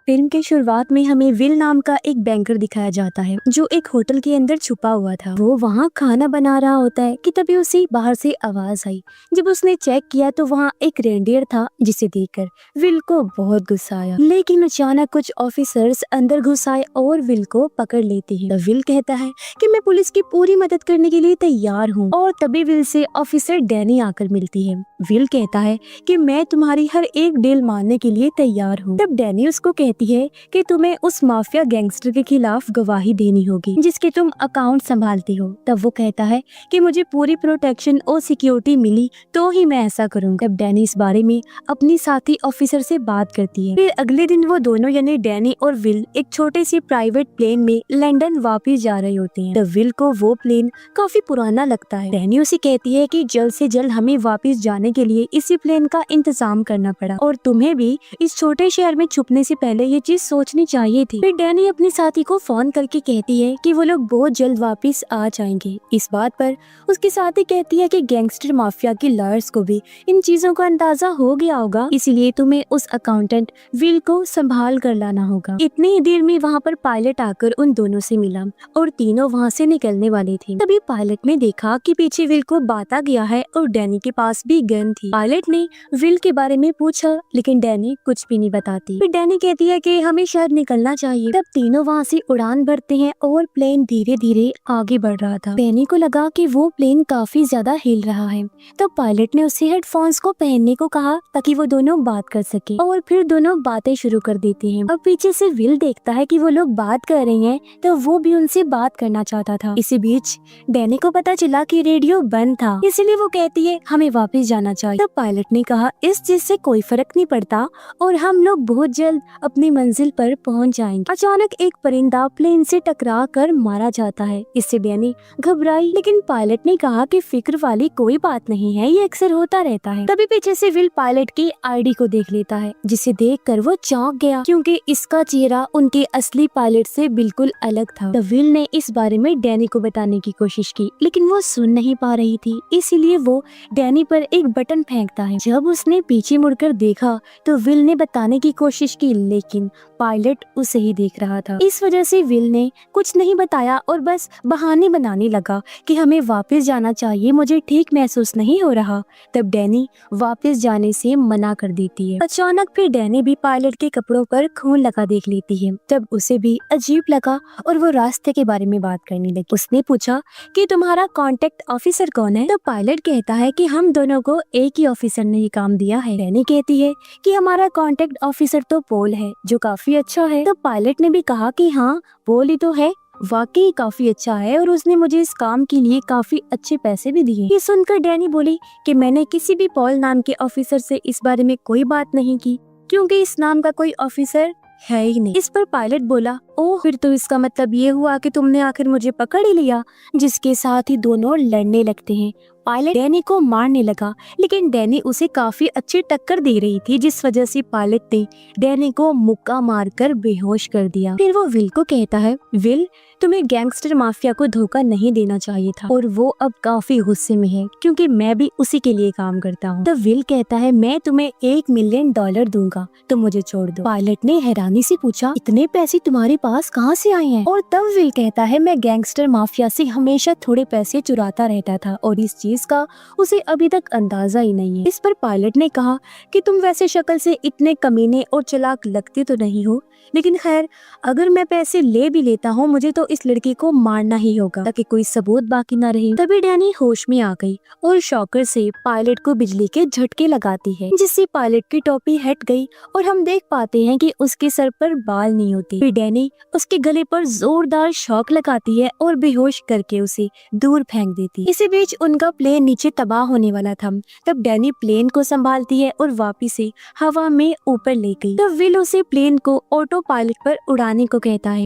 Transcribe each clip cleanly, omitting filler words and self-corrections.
Film के शुरुआत में हमें विल नाम का एक बैंकर दिखाया जाता है जो एक होटल के अंदर छुपा हुआ था। वो वहाँ खाना बना रहा होता है कि तभी उसे बाहर से आवाज आई। जब उसने चेक किया तो वहाँ एक रेंडियर था जिसे देखकर विल को बहुत गुस्सा आया। लेकिन अचानक कुछ ऑफिसर्स अंदर घुस आए और विल को पकड़ लेते हैं। विल कहता है कि मैं पुलिस की पूरी मदद करने के लिए तैयार हूँ और तभी विल से ऑफिसर डैनी आकर मिलती है। विल कहता है कि मैं तुम्हारी हर एक डील मानने के लिए तैयार हूँ। तब डैनी उसको कहती है कि तुम्हें उस माफिया गैंगस्टर के खिलाफ गवाही देनी होगी जिसके तुम अकाउंट संभालती हो। तब वो कहता है कि मुझे पूरी प्रोटेक्शन और सिक्योरिटी मिली तो ही मैं ऐसा करूँगा। तब डैनी इस बारे में अपनी साथी ऑफिसर से बात करती है। फिर अगले दिन वो दोनों यानी डैनी और विल एक छोटे सी प्राइवेट प्लेन में लंदन वापस जा रहे होते हैं। तब विल को वो प्लेन काफी पुराना लगता है। डैनी उसे कहती है कि जल्द से जल्द हमें वापस जाने के लिए इसी प्लेन का इंतजाम करना पड़ा और तुम्हें भी इस छोटे शहर में छुपने से पहले ये चीज सोचनी चाहिए थी। फिर डैनी अपनी साथी को फोन करके कहती है कि वो लोग बहुत जल्द वापस आ जाएंगे। इस बात पर उसकी साथी कहती है कि गैंगस्टर माफिया के लॉयर्स को भी इन चीजों का अंदाजा हो गया होगा, इसीलिए तुम्हें उस अकाउंटेंट विल को संभाल कर लाना होगा। इतनी ही देर में वहाँ पर पायलट आकर उन दोनों से मिला और तीनों वहाँ से निकलने वाले थे। तभी पायलट ने देखा कि पीछे विल को बांटा गया है और डैनी के पास भी गन थी। पायलट ने विल के बारे में पूछा लेकिन डैनी कुछ भी नहीं बताती। फिर डैनी कहती है कि हमें शायद निकलना चाहिए। तब तीनों वहाँ से उड़ान भरते हैं और प्लेन धीरे धीरे आगे बढ़ रहा था। डैनी को लगा कि वो प्लेन काफी ज्यादा हिल रहा है। तब पायलट ने उससे हेडफोन्स को पहनने को कहा ताकि वो दोनों बात कर सके और फिर दोनों बातें शुरू कर देते हैं। अब पीछे से विल देखता है कि वो लोग बात कर रहे हैं तो वो भी उनसे बात करना चाहता था। इसी बीच डैनी को पता चला कि रेडियो बंद था, इसलिए वो कहती है हमें वापस जाना चाहिए। तब पायलट ने कहा इस चीज से कोई फर्क नहीं पड़ता और हम लोग बहुत जल्द अपनी मंजिल पर पहुंच जाएंगे। अचानक एक परिंदा प्लेन से टकरा कर मारा जाता है। इससे डैनी घबराई लेकिन पायलट ने कहा कि फिक्र वाली कोई बात नहीं है, ये अक्सर होता रहता है। तभी पीछे से विल पायलट की आईडी को देख लेता है जिसे देखकर वो चौंक गया क्योंकि इसका चेहरा उनके असली पायलट से बिल्कुल अलग था। तब विल ने इस बारे में डैनी को बताने की कोशिश की लेकिन वो सुन नहीं पा रही थी, इसीलिए वो डैनी पर एक बटन फेंकता है। जब उसने पीछे मुड़कर देखा तो विल ने बताने की कोशिश की लेकिन पायलट उसे ही देख रहा था। इस वजह से विल ने कुछ नहीं बताया और बस बहाने बनाने लगा कि हमें वापस जाना चाहिए, मुझे ठीक महसूस नहीं हो रहा। तब डैनी वापस जाने से मना कर देती है। अचानक फिर डैनी भी पायलट के कपड़ों पर खून लगा देख लेती है। तब उसे भी अजीब लगा और वो रास्ते के बारे में बात करने लगी। उसने पूछा कि तुम्हारा कांटेक्ट ऑफिसर कौन है? तो पायलट कहता है कि हम दोनों को एक ही ऑफिसर ने ये काम दिया है। डैनी कहती है कि हमारा कांटेक्ट ऑफिसर तो पोल है जो काफी अच्छा है। तो पायलट ने भी कहा कि हाँ पोल ही तो है, वाकई काफी अच्छा है और उसने मुझे इस काम के लिए काफी अच्छे पैसे भी दिए। ये सुनकर डैनी बोली कि मैंने किसी भी पॉल नाम के ऑफिसर से इस बारे में कोई बात नहीं की क्योंकि इस नाम का कोई ऑफिसर है ही नहीं। इस पर पायलट बोला ओह फिर तो इसका मतलब ये हुआ कि तुमने आखिर मुझे पकड़ ही लिया, जिसके साथ ही दोनों लड़ने लगते हैं। पायलट डैनी को मारने लगा लेकिन डैनी उसे काफी अच्छी टक्कर दे रही थी जिस वजह से पायलट ने डैनी को मुक्का मारकर बेहोश कर दिया। फिर वो विल को कहता है विल तुम्हें गैंगस्टर माफिया को धोखा नहीं देना चाहिए था और वो अब काफी गुस्से में है क्योंकि मैं भी उसी के लिए काम करता हूँ। तो विल कहता है मैं तुम्हें $1 मिलियन दूंगा तो मुझे छोड़ दो। पायलट ने हैरानी से पूछा इतने पैसे तुम्हारे पास कहाँ से आए हैं? और तब विल कहता है मैं गैंगस्टर माफिया से हमेशा थोड़े पैसे चुराता रहता था और इस चीज का उसे अभी तक अंदाजा ही नहीं है। इस पर पायलट ने कहा कि तुम वैसे शक्ल से इतने कमीने और चालाक लगते तो नहीं हो, लेकिन खैर अगर मैं पैसे ले भी लेता हूँ मुझे तो इस लड़की को मारना ही होगा ताकि कोई सबूत बाकी ना रहे। तभी डैनी होश में आ गई और शॉकर से पायलट को बिजली के झटके लगाती है जिससे पायलट की टोपी हट गई और हम देख पाते हैं कि उसके सर पर बाल नहीं होते। फिर डैनी उसके गले पर जोरदार शॉक लगाती है और बेहोश करके उसे दूर फेंक देती है। इसी बीच उनका प्लेन नीचे तबाह होने वाला था। तब डैनी प्लेन को संभालती है और वापिस से हवा में ऊपर ले गई। तब विल उसे प्लेन को ऑटो पायलट पर उड़ाने को कहता है।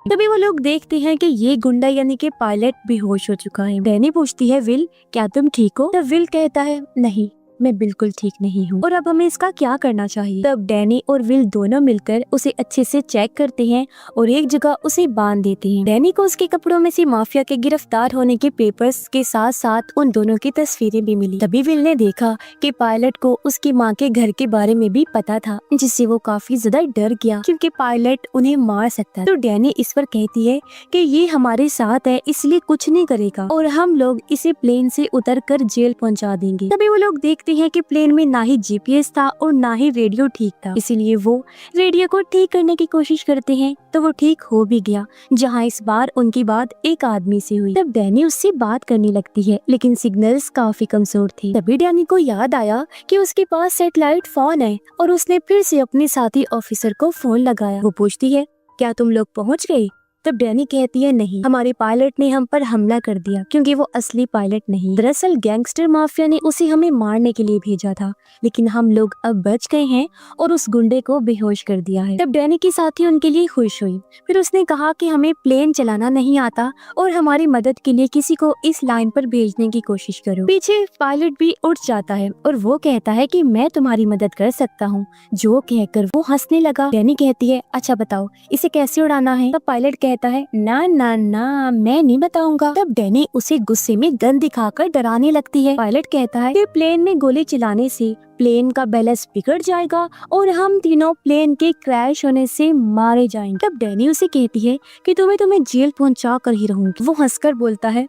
तभी वो लोग देखते हैं कि ये गुंडा यानी कि पायलट बेहोश हो चुका है। डैनी पूछती है विल क्या तुम ठीक हो? तब विल कहता है नहीं मैं बिल्कुल ठीक नहीं हूँ और अब हमें इसका क्या करना चाहिए। तब डैनी और विल दोनों मिलकर उसे अच्छे से चेक करते हैं और एक जगह उसे बांध देते हैं। डैनी को उसके कपड़ों में से माफिया के गिरफ्तार होने के पेपर्स के साथ साथ उन दोनों की तस्वीरें भी मिली। तभी विल ने देखा कि पायलट को उसकी माँ के घर के बारे में भी पता था, जिससे वो काफी ज्यादा डर गया क्योंकि पायलट उन्हें मार सकता है। तो डैनी इस पर कहती है कि ये हमारे साथ है इसलिए कुछ नहीं करेगा और हम लोग इसे प्लेन से उतर कर जेल पहुंचा देंगे। तभी वो लोग देखते हैं कि प्लेन में ना ही जीपीएस था और ना ही रेडियो ठीक था, इसीलिए वो रेडियो को ठीक करने की कोशिश करते हैं तो वो ठीक हो भी गया, जहाँ इस बार उनकी बात एक आदमी से हुई। तब डैनी उससे बात करने लगती है लेकिन सिग्नल्स काफी कमजोर थी। तभी डैनी को याद आया कि उसके पास सैटेलाइट फोन है और उसने फिर से अपने साथी ऑफिसर को फोन लगाया। वो पूछती है, क्या तुम लोग पहुँच गए? तब डैनी कहती है, नहीं, हमारे पायलट ने हम पर हमला कर दिया क्योंकि वो असली पायलट नहीं, दरअसल गैंगस्टर माफिया ने उसे हमें मारने के लिए भेजा था, लेकिन हम लोग अब बच गए हैं और उस गुंडे को बेहोश कर दिया है। तब डैनी की साथी उनके लिए खुश हुई। फिर उसने कहा कि हमें प्लेन चलाना नहीं आता और हमारी मदद के लिए किसी को इस लाइन पर भेजने की कोशिश करो। पीछे पायलट भी उठ जाता है और वो कहता है कि मैं तुम्हारी मदद कर सकता हूँ। जो कहकर वो हंसने लगा। डैनी कहती है, अच्छा बताओ इसे कैसे उड़ाना है। तब पायलट कहता है, ना ना ना मैं नहीं बताऊंगा। तब डैनी उसे गुस्से में गन दिखाकर डराने लगती है। पायलट कहता है कि प्लेन में गोली चलाने से प्लेन का बैलेंस बिगड़ जाएगा और हम तीनों प्लेन के क्रैश होने से मारे जाएंगे। तब डैनी उसे कहती है कि तुम्हें जेल पहुंचा कर ही रहूंगी। वो हंसकर बोलता है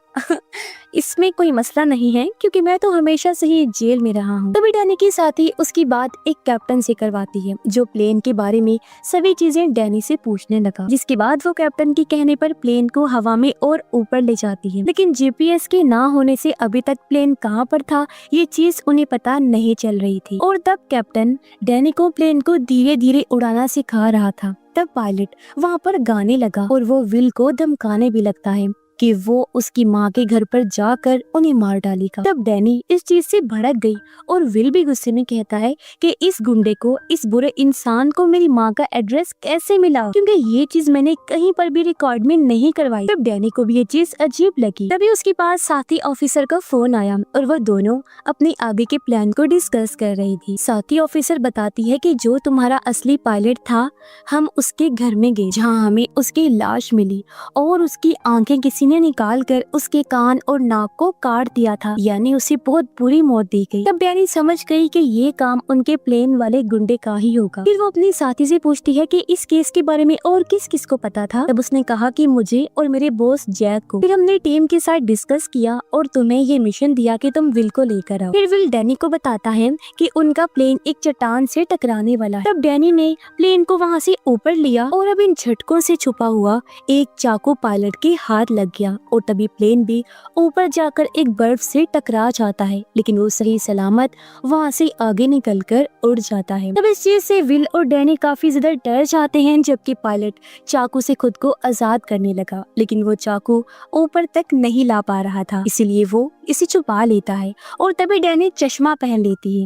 इसमें कोई मसला नहीं है क्योंकि मैं तो हमेशा से ही जेल में रहा हूँ। तभी डैनी के साथ ही उसकी बात एक कैप्टन से करवाती है जो प्लेन के बारे में सभी चीजें डैनी से पूछने लगा, जिसके बाद वो कैप्टन के कहने पर प्लेन को हवा में और ऊपर ले जाती है। लेकिन जीपीएस के ना होने से अभी तक प्लेन कहाँ पर था ये चीज उन्हें पता नहीं चल रही थी और तब कैप्टन डैनी को प्लेन को धीरे धीरे उड़ाना सिखा रहा था। तब पायलट वहाँ पर गाने लगा और वो विल को धमकाने भी लगता है कि वो उसकी माँ के घर पर जाकर उन्हें मार डालेगा। तब डैनी इस चीज से भड़क गई और विल भी गुस्से में कहता है कि इस गुंडे को, इस बुरे इंसान को मेरी माँ का एड्रेस कैसे मिला, क्योंकि ये चीज मैंने कहीं पर भी रिकॉर्ड में नहीं करवाई। तब डैनी को भी ये चीज अजीब लगी। तभी उसके पास साथी ऑफिसर का फोन आया और वो दोनों अपने आगे के प्लान को डिस्कस कर रही थी। साथी ऑफिसर बताती है कि जो तुम्हारा असली पायलट था, हम उसके घर में गए जहाँ हमें उसकी लाश मिली और उसकी आंखें किसी ने निकाल कर उसके कान और नाक को काट दिया था, यानी उसे बहुत बुरी मौत दी गई। तब डैनी समझ गई कि ये काम उनके प्लेन वाले गुंडे का ही होगा। फिर वो अपनी साथी से पूछती है कि इस केस के बारे में और किस किस को पता था। तब उसने कहा कि मुझे और मेरे बॉस जैक को। फिर हमने टीम के साथ डिस्कस किया और तुम्हें ये मिशन दिया कि तुम विल को लेकर आओ। फिर विल डैनी को बताता है कि उनका प्लेन एक चट्टान से टकराने वाला है। तब डैनी ने प्लेन को वहाँ से ऊपर लिया और अब इन झटकों से छुपा हुआ एक चाकू पायलट के हाथ लग गया और तभी प्लेन भी ऊपर जाकर एक बर्फ से टकरा जाता है, लेकिन वो सही सलामत वहाँ से आगे निकलकर उड़ जाता है। तब इस चीज से विल और डैनी काफी ज्यादा डर जाते हैं, जबकि पायलट चाकू से खुद को आजाद करने लगा, लेकिन वो चाकू ऊपर तक नहीं ला पा रहा था, इसीलिए वो इसे छुपा लेता है और तभी डैनी चश्मा पहन लेती है।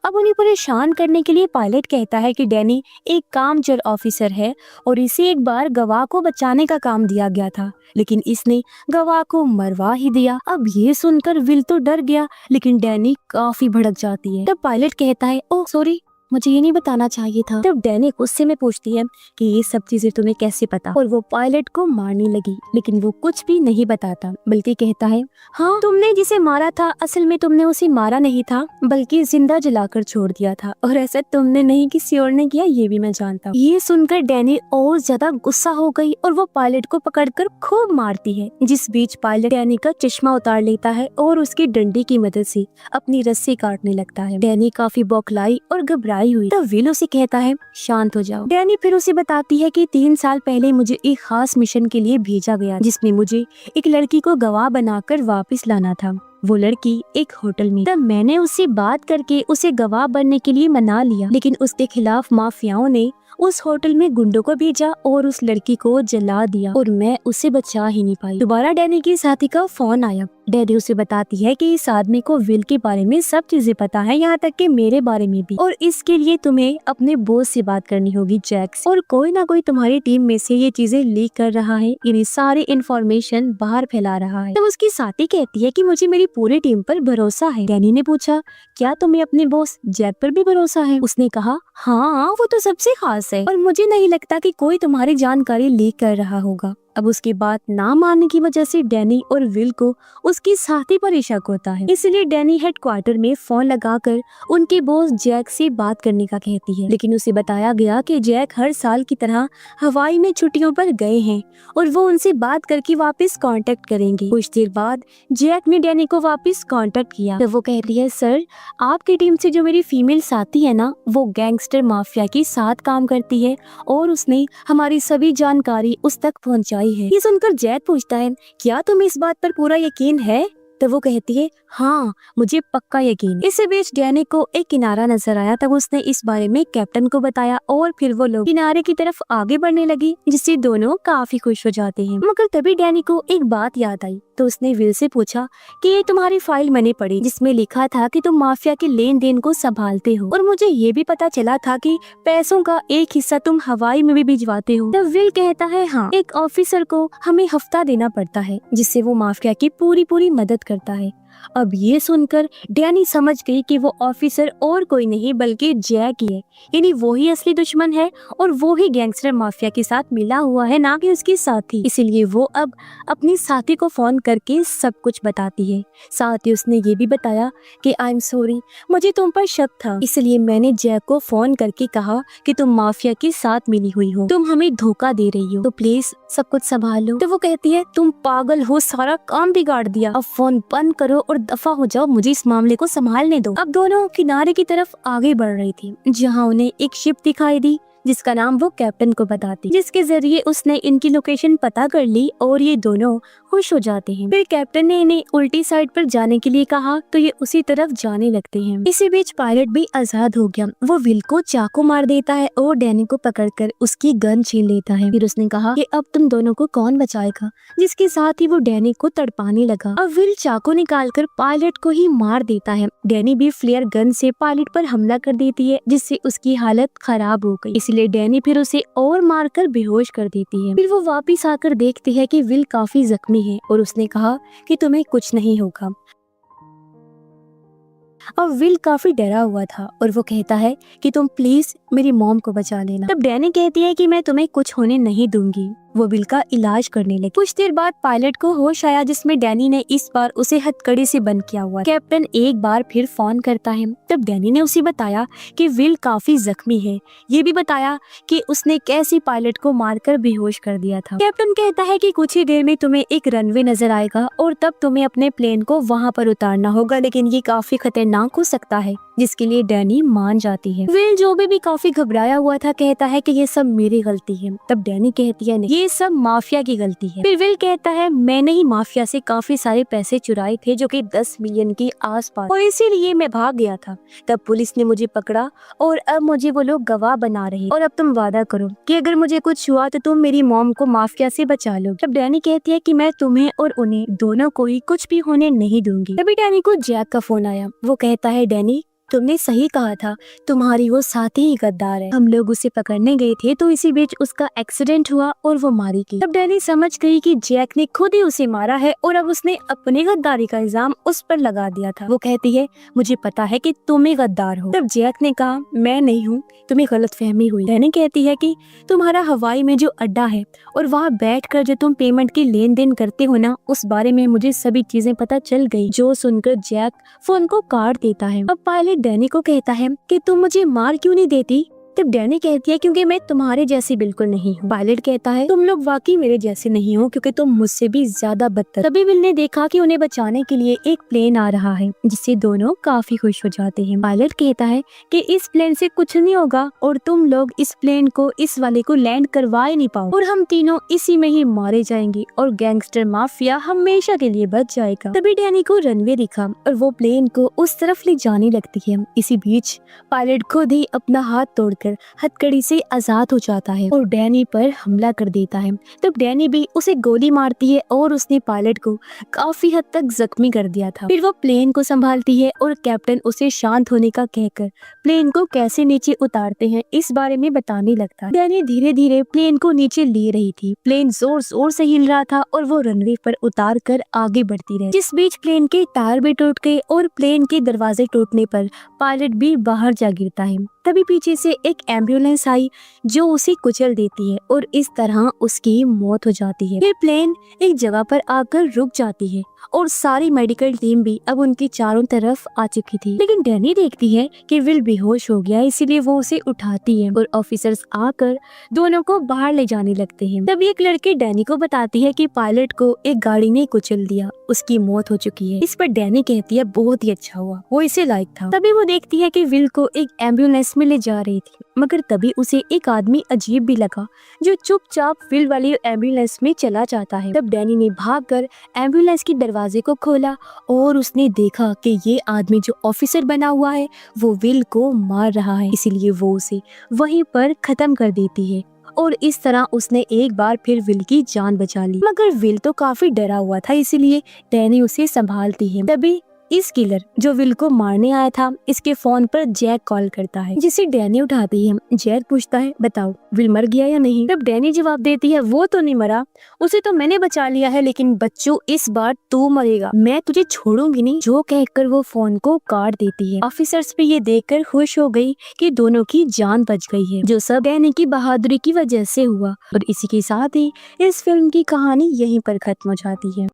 अब उन्हें परेशान करने के लिए पायलट कहता है कि डैनी एक कामचोर ऑफिसर है और इसे एक बार गवाह को बचाने का काम दिया गया था, लेकिन इसने गवाह को मरवा ही दिया। अब ये सुनकर विल तो डर गया, लेकिन डैनी काफी भड़क जाती है। तब पायलट कहता है, ओह सॉरी, मुझे ये नहीं बताना चाहिए था। तब डैनी गुस्से में पूछती है कि ये सब चीजें तुम्हें कैसे पता, और वो पायलट को मारने लगी, लेकिन वो कुछ भी नहीं बताता, बल्कि कहता है, हाँ तुमने जिसे मारा था असल में तुमने उसे मारा नहीं था बल्कि जिंदा जलाकर छोड़ दिया था, और ऐसा तुमने नहीं किसी और ने किया, ये भी मैं जानता हूँ। ये सुनकर डैनी और ज्यादा गुस्सा हो गई और वो पायलट को पकड़कर खूब मारती है, जिस बीच पायलट डैनी का चश्मा उतार लेता है और उसकी डंडी की मदद से अपनी रस्सी काटने लगता है। डैनी काफी बौखलाई और घबराई हुई। तब विल उसे कहता है, शांत हो जाओ। डैनी फिर उसे बताती है कि 3 साल पहले मुझे एक खास मिशन के लिए भेजा गया, जिसमें मुझे एक लड़की को गवाह बनाकर वापस लाना था। वो लड़की एक होटल में। तब मैंने उससे बात करके उसे गवाह बनने के लिए मना लिया, लेकिन उसके खिलाफ माफियाओं ने उस होटल में गुंडों को भेजा और उस लड़की को जला दिया और मैं उसे बचा ही नहीं पाई। दोबारा डैनी की साथी का फोन आया। डैडी उसे बताती है कि इस आदमी को विल के बारे में सब चीजें पता है, यहाँ तक कि मेरे बारे में भी, और इसके लिए तुम्हें अपने बॉस से बात करनी होगी जैक से। और कोई ना कोई तुम्हारी टीम में से ये चीजें लीक कर रहा है, यानी सारी इंफॉर्मेशन बाहर फैला रहा है। तब उसकी साथी कहती है कि मुझे मेरी पूरी टीम पर भरोसा है। डैनी ने पूछा, क्या तुम्हें अपने बॉस जैक पर भी भरोसा है? उसने कहा, हाँ वो तो सबसे खास है और मुझे नहीं लगता कि कोई तुम्हारी जानकारी लीक कर रहा होगा। अब उसकी बात ना मानने की वजह से डैनी और विल को उसकी साथी पर शक होता है, इसलिए डैनी हेडक्वार्टर में फोन लगाकर उनके बॉस जैक से बात करने का कहती है। लेकिन उसे बताया गया कि जैक हर साल की तरह हवाई में छुट्टियों पर गए हैं और वो उनसे बात करके वापस कांटेक्ट करेंगे। कुछ देर बाद जैक ने डैनी को वापस कांटेक्ट किया तो वो कहती है, सर आपकी टीम से जो मेरी फीमेल साथी है ना, वो गैंगस्टर माफिया के साथ काम करती है और उसने हमारी सभी जानकारी उस तक पहुंचाई है। ये सुनकर जैक पूछता है, क्या तुम्हें इस बात पर पूरा यकीन है? तो वो कहती है, हाँ मुझे पक्का यकीन है। इसी बीच डैनी को एक किनारा नजर आया, तब उसने इस बारे में कैप्टन को बताया और फिर वो लोग किनारे की तरफ आगे बढ़ने लगी, जिससे दोनों काफी खुश हो जाते हैं। मगर तभी डैनी को एक बात याद आई, तो उसने विल से पूछा कि ये तुम्हारी फाइल मैंने पढ़ी जिसमें लिखा था कि तुम माफिया के लेन देन को संभालते हो, और मुझे ये भी पता चला था कि पैसों का एक हिस्सा तुम हवाई में भी भिजवाते हो। तब विल कहता है, हाँ एक ऑफिसर को हमें हफ्ता देना पड़ता है जिससे वो माफिया की पूरी मदद करता है। अब ये सुनकर डैनी समझ गई कि वो ऑफिसर और कोई नहीं बल्कि जैक ही है, यानी वो ही असली दुश्मन है और वो ही गैंगस्टर माफिया के साथ मिला हुआ है, ना कि उसकी साथी। इसीलिए वो अब अपनी साथी को फोन करके सब कुछ बताती है। साथ ही उसने ये भी बताया कि आई एम सॉरी, मुझे तुम पर शक था, इसलिए मैंने जैक को फोन करके कहा कि तुम माफिया के साथ मिली हुई हो, तुम हमें धोखा दे रही हो, तो प्लीज सब कुछ संभाल लो। तो वो कहती है, तुम पागल हो, सारा काम बिगाड़ दिया, अब फोन बंद करो और दफा हो जाओ, मुझे इस मामले को संभालने दो। अब दोनों किनारे की तरफ आगे बढ़ रही थी, जहाँ उन्हें एक शिप दिखाई दी जिसका नाम वो कैप्टन को बताती, जिसके जरिए उसने इनकी लोकेशन पता कर ली और ये दोनों खुश हो जाते हैं। फिर कैप्टन ने इन्हें उल्टी साइड पर जाने के लिए कहा तो ये उसी तरफ जाने लगते हैं। इसी बीच पायलट भी आजाद हो गया, वो विल को चाकू मार देता है और डैनी को पकड़कर उसकी गन छीन लेता है। फिर उसने कहा कि अब तुम दोनों को कौन बचाएगा, जिसके साथ ही वो डैनी को तड़पाने लगा। अब विल चाकू निकालकर पायलट को ही मार देता है। डैनी भी फ्लेयर गन से पायलट पर हमला कर देती है, जिससे उसकी हालत खराब हो गई। इसलिए डैनी फिर उसे और मारकर बेहोश कर देती है। फिर वो वापिस आकर देखती है कि विल काफी जख्मी है और उसने कहा कि तुम्हें कुछ नहीं होगा। अब विल काफी डरा हुआ था और वो कहता है कि तुम प्लीज मेरी मॉम को बचा लेना। तब डैनी कहती है कि मैं तुम्हें कुछ होने नहीं दूंगी। वो विल का इलाज करने लगी। कुछ देर बाद पायलट को होश आया, जिसमें डैनी ने इस बार उसे हथकड़ी से बंद किया हुआ। कैप्टन एक बार फिर फोन करता है, तब डैनी ने उसे बताया कि विल काफी जख्मी है, ये भी बताया कि उसने कैसे पायलट को मारकर बेहोश कर दिया था। कैप्टन कहता है कि कुछ ही देर में तुम्हें एक रनवे नजर आएगा और तब तुम्हें अपने प्लेन को वहाँ पर उतारना होगा, लेकिन ये काफी खतरनाक हो सकता है, जिसके लिए डैनी मान जाती है। विल जो भी काफी घबराया हुआ था कहता है कि ये सब मेरी गलती है। तब डैनी कहती है, नहीं ये सब माफिया की गलती है। फिर विल कहता है, मैंने ही माफिया से काफी सारे पैसे चुराए थे, जो कि 10 मिलियन के आसपास, और इसीलिए मैं भाग गया था। तब पुलिस ने मुझे पकड़ा और अब मुझे वो लोग गवाह बना रहे, और अब तुम वादा करो कि अगर मुझे कुछ हुआ तो तुम मेरी मॉम को माफिया से बचा लो। तब डैनी कहती है कि मैं तुम्हें और उन्हें दोनों को ही कुछ भी होने नहीं दूंगी। तभी डैनी को जैक का फोन आया। वो कहता है, डैनी तुमने सही कहा था, तुम्हारी वो साथी ही गद्दार है। हम लोग उसे पकड़ने गए थे तो इसी बीच उसका एक्सीडेंट हुआ और वो मारी गई। तब डैनी समझ गई कि जैक ने खुद ही उसे मारा है और अब उसने अपनी गद्दारी का इल्जाम उस पर लगा दिया था। वो कहती है, मुझे पता है कि तुम ही गद्दार हो। तब जैक ने कहा, मैं नहीं हूँ, तुम्हें गलतफहमी हुई। डैनी कहती है कि तुम्हारा हवाई में जो अड्डा है और वहाँ बैठकर जो तुम पेमेंट की लेन देन करते हो ना, उस बारे में मुझे सभी चीजें पता चल गई। जो सुनकर जैक फोन को काट देता है। अब पायलट डैनी को कहता है कि तुम मुझे मार क्यों नहीं देती। तब डैनी कहती है, क्योंकि मैं तुम्हारे जैसी बिल्कुल नहीं हूँ। पायलट कहता है, तुम लोग वाकई मेरे जैसे नहीं हो, क्योंकि तुम मुझसे भी ज्यादा बदतर। तभी विल ने देखा कि उन्हें बचाने के लिए एक प्लेन आ रहा है, जिससे दोनों काफी खुश हो जाते हैं। पायलट कहता है कि इस प्लेन से कुछ नहीं होगा और तुम लोग इस प्लेन को इस वाले को लैंड करवा ही नहीं पाओ और हम तीनों इसी में ही मारे जाएंगे और गैंगस्टर माफिया हमेशा के लिए बच जाएगा। तभी डैनी को रनवे दिखा और वो प्लेन को उस तरफ ले जाने लगती है। इसी बीच पायलट खुद ही अपना हाथ तोड़ देखकर हथकड़ी से आजाद हो जाता है और डैनी पर हमला कर देता है। तब डैनी भी उसे गोली मारती है और उसने पायलट को काफी हद तक जख्मी कर दिया था। फिर वो प्लेन को संभालती है और कैप्टन उसे शांत होने का कहकर प्लेन को कैसे नीचे उतारते हैं इस बारे में बताने लगता है। डैनी धीरे धीरे प्लेन को नीचे ले रही थी। प्लेन जोर जोर से हिल रहा था और वो रनवे पर उतार कर आगे बढ़ती रही। जिस बीच प्लेन के टायर भी टूट गए और प्लेन के दरवाजे टूटने पर पायलट भी बाहर जा गिरता है। तभी पीछे से एक एम्बुलेंस आई जो उसे कुचल देती है और इस तरह उसकी मौत हो जाती है। फिर प्लेन एक जगह पर आकर रुक जाती है और सारी मेडिकल टीम भी अब उनके चारों तरफ आ चुकी थी। लेकिन डैनी देखती है कि विल बेहोश हो गया, इसीलिए वो उसे उठाती है और ऑफिसर्स आकर दोनों को बाहर ले जाने लगते हैं। तभी एक लड़की डैनी को बताती है कि पायलट को एक गाड़ी ने कुचल दिया, उसकी मौत हो चुकी है। इस पर डैनी कहती है बहुत ही अच्छा हुआ, वो इसे लायक था। तभी वो देखती है कि विल को एक एम्बुलेंस में ले जा रही थी, मगर तभी उसे एक आदमी अजीब भी लगा जो चुपचाप विल वाली एम्बुलेंस में चला जाता है। तब डैनी ने भागकर एम्बुलेंस के दरवाजे को खोला और उसने देखा कि ये आदमी जो ऑफिसर बना हुआ है वो विल को मार रहा है, इसीलिए वो उसे वहीं पर खत्म कर देती है और इस तरह उसने एक बार फिर विल की जान बचा ली। मगर विल तो काफी डरा हुआ था, इसीलिए डैनी उसे संभालती है। तभी इस किलर जो विल को मारने आया था इसके फोन पर जैक कॉल करता है, जिसे डैनी उठाती है। जैक पूछता है बताओ विल मर गया या नहीं। तब डैनी जवाब देती है वो तो नहीं मरा, उसे तो मैंने बचा लिया है, लेकिन बच्चों इस बार तू मरेगा, मैं तुझे छोड़ूंगी नहीं। जो कहकर वो फोन को काट देती है। ऑफिसर्स भी ये देखकर खुश हो गई कि दोनों की जान बच गई है, जो सब डैनी की बहादुरी की वजह से हुआ। और इसी के साथ ही इस फिल्म की कहानी यहीं पर खत्म हो जाती है।